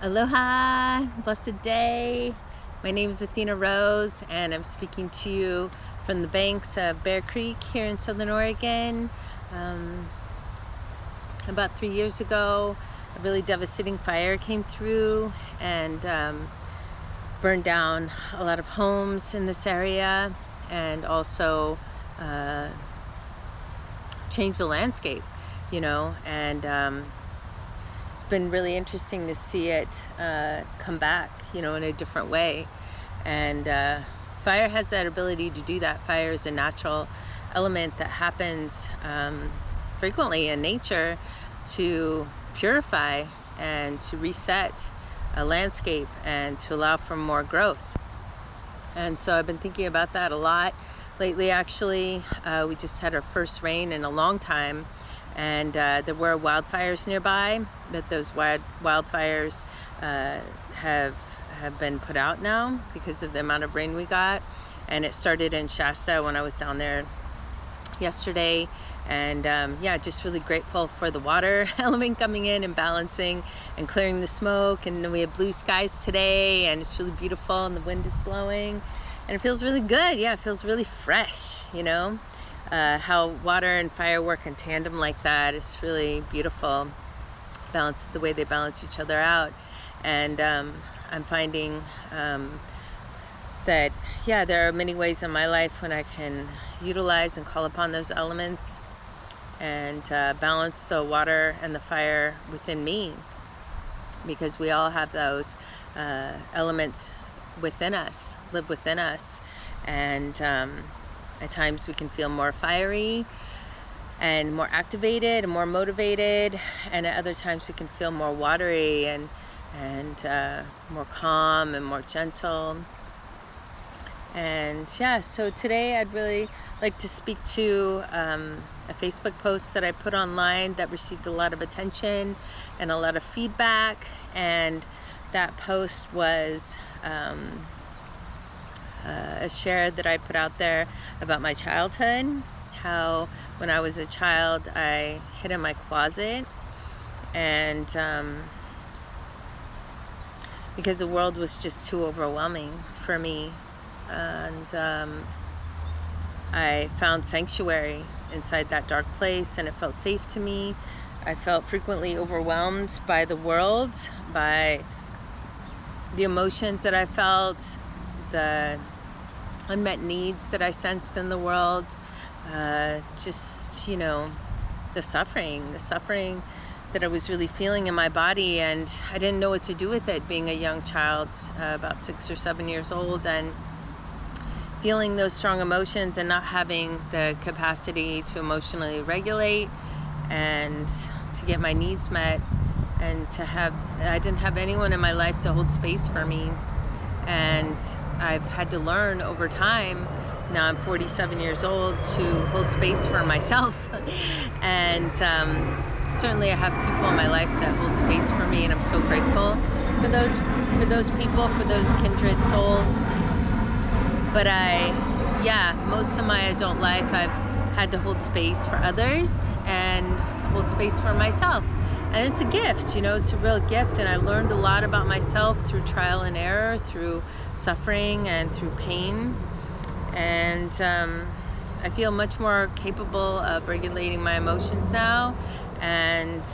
Aloha, blessed day. My name is Athena Rose and I'm speaking to you from the banks of Bear Creek here in Southern Oregon. About 3 years ago, a really devastating fire came through and burned down a lot of homes in this area and also changed the landscape, and it's been really interesting to see it come back, in a different way. And fire has that ability to do that. Fire is a natural element that happens frequently in nature to purify and to reset a landscape and to allow for more growth. And so I've been thinking about that a lot lately. Actually, we just had our first rain in a long time, and there were wildfires nearby, but those wildfires have been put out now because of the amount of rain we got. And it started in Shasta when I was down there yesterday. And yeah, just really grateful for the water element coming in and balancing and clearing the smoke. And we have blue skies today and it's really beautiful and the wind is blowing and it feels really good. Yeah, it feels really fresh, how water and fire work in tandem like that. It's really beautiful. Balance, the way they balance each other out. And I'm finding that, yeah, there are many ways in my life when I can utilize and call upon those elements and balance the water and the fire within me, because we all have those elements within us, live within us. And at times we can feel more fiery and more activated and more motivated, and at other times we can feel more watery and more calm and more gentle. And yeah, so today I'd really like to speak to a Facebook post that I put online that received a lot of attention and a lot of feedback. And that post was a share that I put out there about my childhood, how when I was a child I hid in my closet, and because the world was just too overwhelming for me. And I found sanctuary inside that dark place, and it felt safe to me. I felt frequently overwhelmed by the world, by the emotions that I felt, the unmet needs that I sensed in the world, just, the suffering that I was really feeling in my body. And I didn't know what to do with it, being a young child, about 6 or 7 years old, and feeling those strong emotions and not having the capacity to emotionally regulate and to get my needs met, and I didn't have anyone in my life to hold space for me. And I've had to learn over time, now I'm 47 years old, to hold space for myself. And certainly I have people in my life that hold space for me, and I'm so grateful for those people, for those kindred souls. But most of my adult life I've had to hold space for others and hold space for myself. And it's a gift, it's a real gift. And I learned a lot about myself through trial and error, through suffering and through pain. And I feel much more capable of regulating my emotions now, and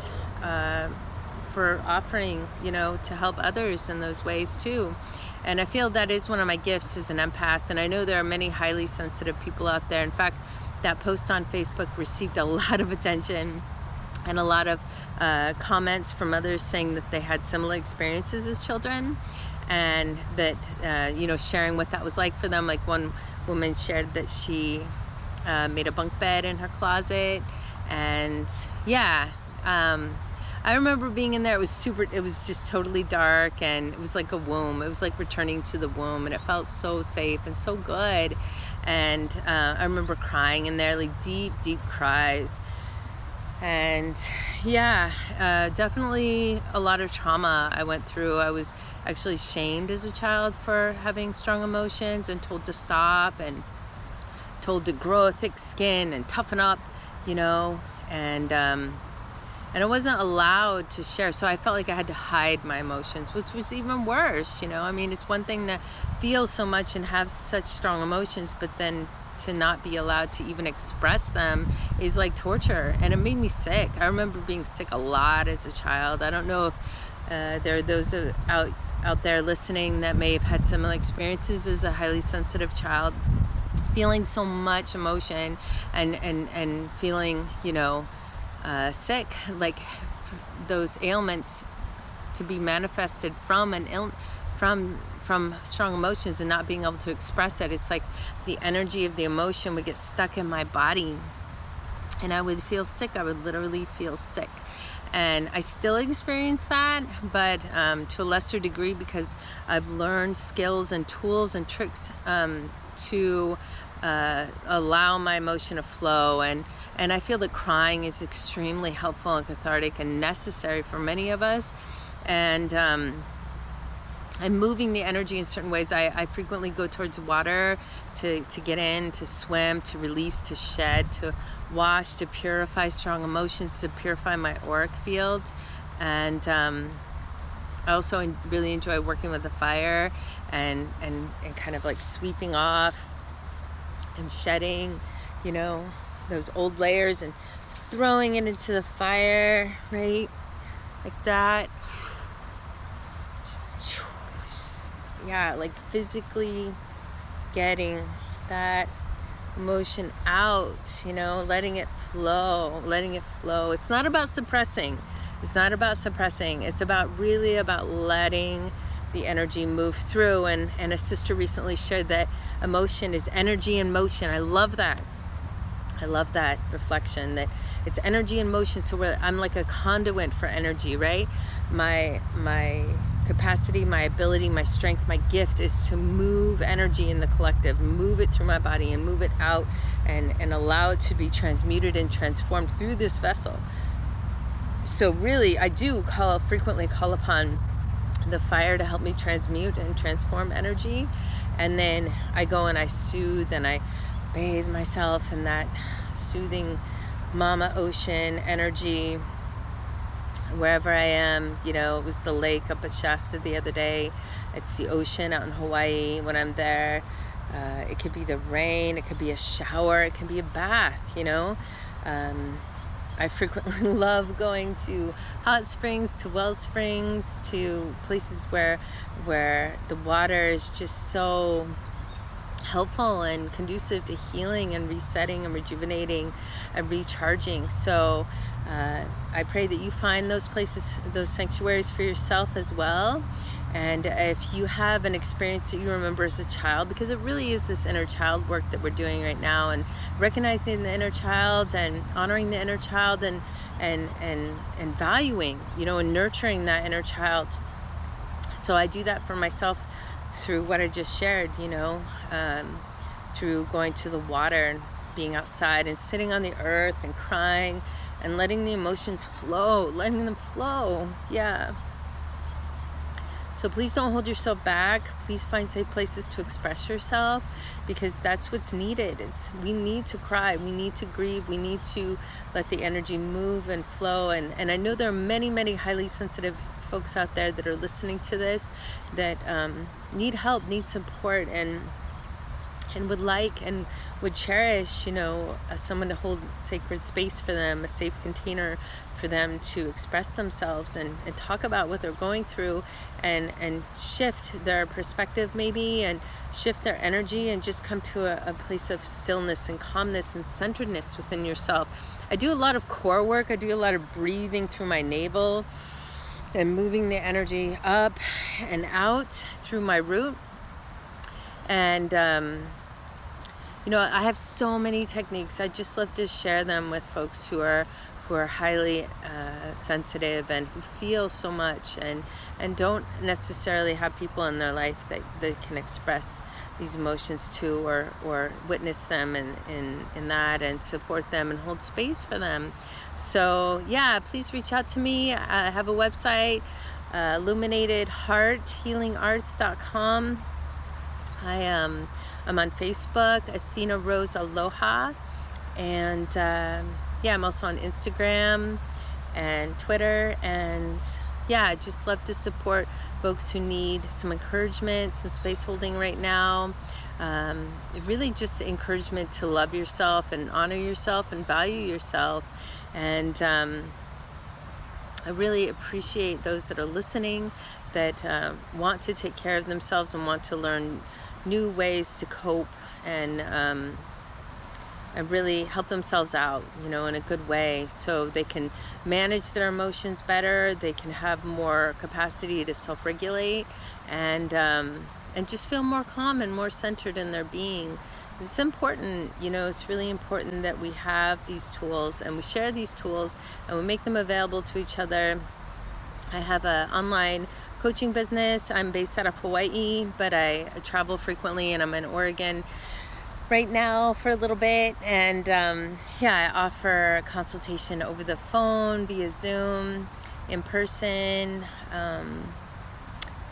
for offering, to help others in those ways too. And I feel that is one of my gifts as an empath. And I know there are many highly sensitive people out there. In fact, that post on Facebook received a lot of attention and a lot of comments from others saying that they had similar experiences as children, and that, sharing what that was like for them. Like one woman shared that she made a bunk bed in her closet. And yeah, I remember being in there. It was just totally dark, and it was like a womb. It was like returning to the womb, and it felt so safe and so good. And I remember crying in there, like deep, deep cries. And yeah, definitely a lot of trauma I went through. I was actually shamed as a child for having strong emotions, and told to stop, and told to grow a thick skin and toughen up, and and I wasn't allowed to share. So I felt like I had to hide my emotions, which was even worse, you know. I mean, it's one thing to feel so much and have such strong emotions, but then to not be allowed to even express them is like torture, and it made me sick. I remember being sick a lot as a child. I don't know if there are those out there listening that may have had similar experiences as a highly sensitive child, feeling so much emotion and feeling, you know, sick, like those ailments to be manifested from from strong emotions and not being able to express it. It's like the energy of the emotion would get stuck in my body and I would feel sick. I would literally feel sick. And I still experience that, but to a lesser degree, because I've learned skills and tools and tricks to allow my emotion to flow. And I feel that crying is extremely helpful and cathartic and necessary for many of us. And I'm moving the energy in certain ways. I frequently go towards water to get in, to swim, to release, to shed, to wash, to purify strong emotions, to purify my auric field. And I also really enjoy working with the fire and kind of like sweeping off and shedding, you know, those old layers and throwing it into the fire, right? Like that. Yeah, like physically getting that emotion out, you know, letting it flow. It's not about suppressing. It's about really about letting the energy move through. And a sister recently shared that emotion is energy in motion. I love that reflection, that it's energy in motion. So I'm like a conduit for energy, right? My capacity, my ability, my strength, my gift is to move energy in the collective, move it through my body and move it out and allow it to be transmuted and transformed through this vessel. So really, I do frequently call upon the fire to help me transmute and transform energy. And then I go and I soothe and I bathe myself in that soothing mama ocean energy wherever I am. You know, it was the lake up at Shasta the other day. It's the ocean out in Hawaii when I'm there. It could be the rain, it could be a shower, it can be a bath, you know. I frequently love going to hot springs, to well springs, to places where the water is just so helpful and conducive to healing and resetting and rejuvenating and recharging. So I pray that you find those places, those sanctuaries for yourself as well. And if you have an experience that you remember as a child, because it really is this inner child work that we're doing right now, and recognizing the inner child and honoring the inner child and valuing, you know, and nurturing that inner child. So I do that for myself through what I just shared, you know, through going to the water and being outside and sitting on the earth and crying and letting the emotions flow, letting them flow. Yeah. So please don't hold yourself back. Please find safe places to express yourself, because that's what's needed. We need to cry, we need to grieve, we need to let the energy move and flow. And I know there are many, many highly sensitive folks out there that are listening to this that need help, need support, and would like and would cherish, you know, someone to hold sacred space for them, a safe container for them to express themselves and talk about what they're going through and shift their perspective maybe, and shift their energy and just come to a place of stillness and calmness and centeredness within yourself. I do a lot of core work. I do a lot of breathing through my navel and moving the energy up and out through my root. And you know, I have so many techniques. I just love to share them with folks who are highly sensitive and who feel so much and don't necessarily have people in their life that they can express these emotions to or witness them in that and support them and hold space for them. So yeah, please reach out to me. I have a website, luminatedhearthealingarts.com. I'm on Facebook, Athena Rose Aloha, and yeah, I'm also on Instagram, and Twitter. And yeah, I just love to support folks who need some encouragement, some space holding right now. Really just encouragement to love yourself and honor yourself and value yourself. And I really appreciate those that are listening, that want to take care of themselves and want to learn new ways to cope and really help themselves out, in a good way, so they can manage their emotions better, they can have more capacity to self-regulate, and just feel more calm and more centered in their being. It's important, it's really important that we have these tools and we share these tools and we make them available to each other. I have an online coaching business. I'm based out of Hawaii, but I travel frequently, and I'm in Oregon right now for a little bit. And yeah, I offer consultation over the phone, via Zoom, in person,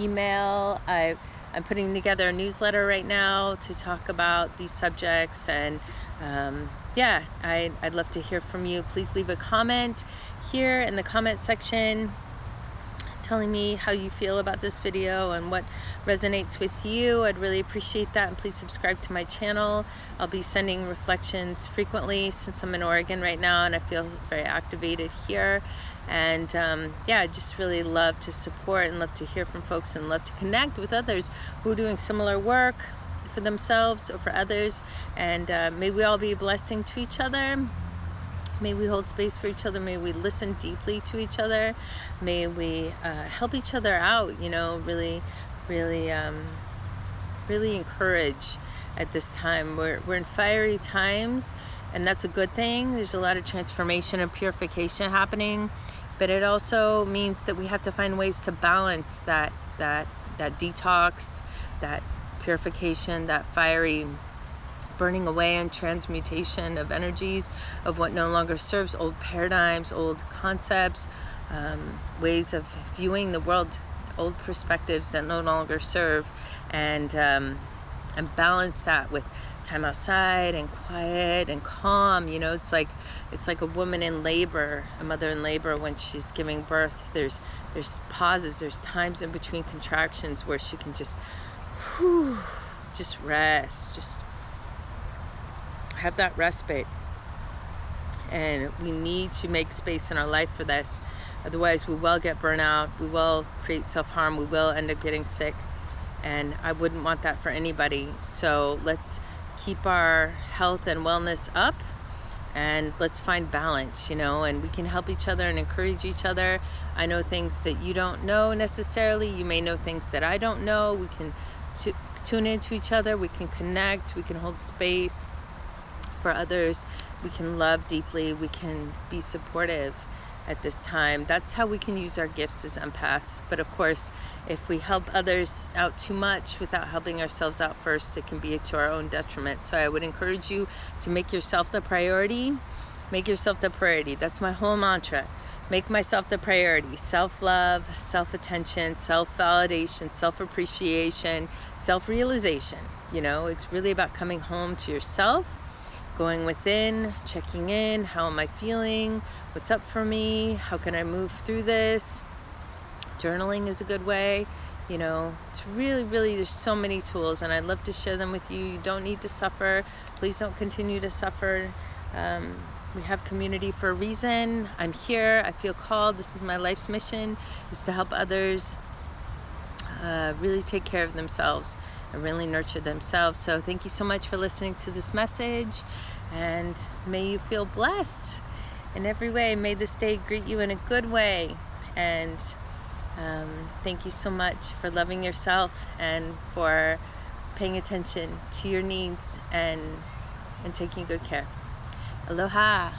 email. I'm putting together a newsletter right now to talk about these subjects, and yeah, I'd love to hear from you. Please leave a comment here in the comment section telling me how you feel about this video and what resonates with you. I'd really appreciate that, and please subscribe to my channel. I'll be sending reflections frequently since I'm in Oregon right now and I feel very activated here. And yeah, I just really love to support and love to hear from folks and love to connect with others who are doing similar work for themselves or for others. And may we all be a blessing to each other. May we hold space for each other. May we listen deeply to each other. May we help each other out, really encourage at this time. We're in fiery times, and that's a good thing. There's a lot of transformation and purification happening, but it also means that we have to find ways to balance that detox, that purification, that fiery burning away and transmutation of energies of what no longer serves, old paradigms, old concepts, ways of viewing the world, old perspectives that no longer serve, and balance that with time outside and quiet and calm. It's like a woman in labor, a mother in labor when she's giving birth. There's pauses, there's times in between contractions where she can just rest, just have that respite. And we need to make space in our life for this. Otherwise we will get burnout, we will create self-harm, we will end up getting sick, and I wouldn't want that for anybody. So let's keep our health and wellness up, and let's find balance, and we can help each other and encourage each other. I know things that you don't know necessarily, you may know things that I don't know. We can tune into each other, we can connect, we can hold space for others, we can love deeply, we can be supportive at this time. That's how we can use our gifts as empaths. But of course, if we help others out too much without helping ourselves out first, it can be to our own detriment. So I would encourage you to make yourself the priority. Make yourself the priority. That's my whole mantra. Make myself the priority. Self-love, self-attention, self-validation, self-appreciation, self-realization. It's really about coming home to yourself, going within, checking in. How am I feeling? What's up for me? How can I move through this? Journaling is a good way. It's really, there's so many tools, and I'd love to share them with you. You don't need to suffer. Please don't continue to suffer. We have community for a reason. I'm here. I feel called. This is my life's mission, is to help others really take care of themselves and really nurture themselves. So thank you so much for listening to this message, and may you feel blessed in every way. May this day greet you in a good way, and thank you so much for loving yourself and for paying attention to your needs and taking good care. Aloha.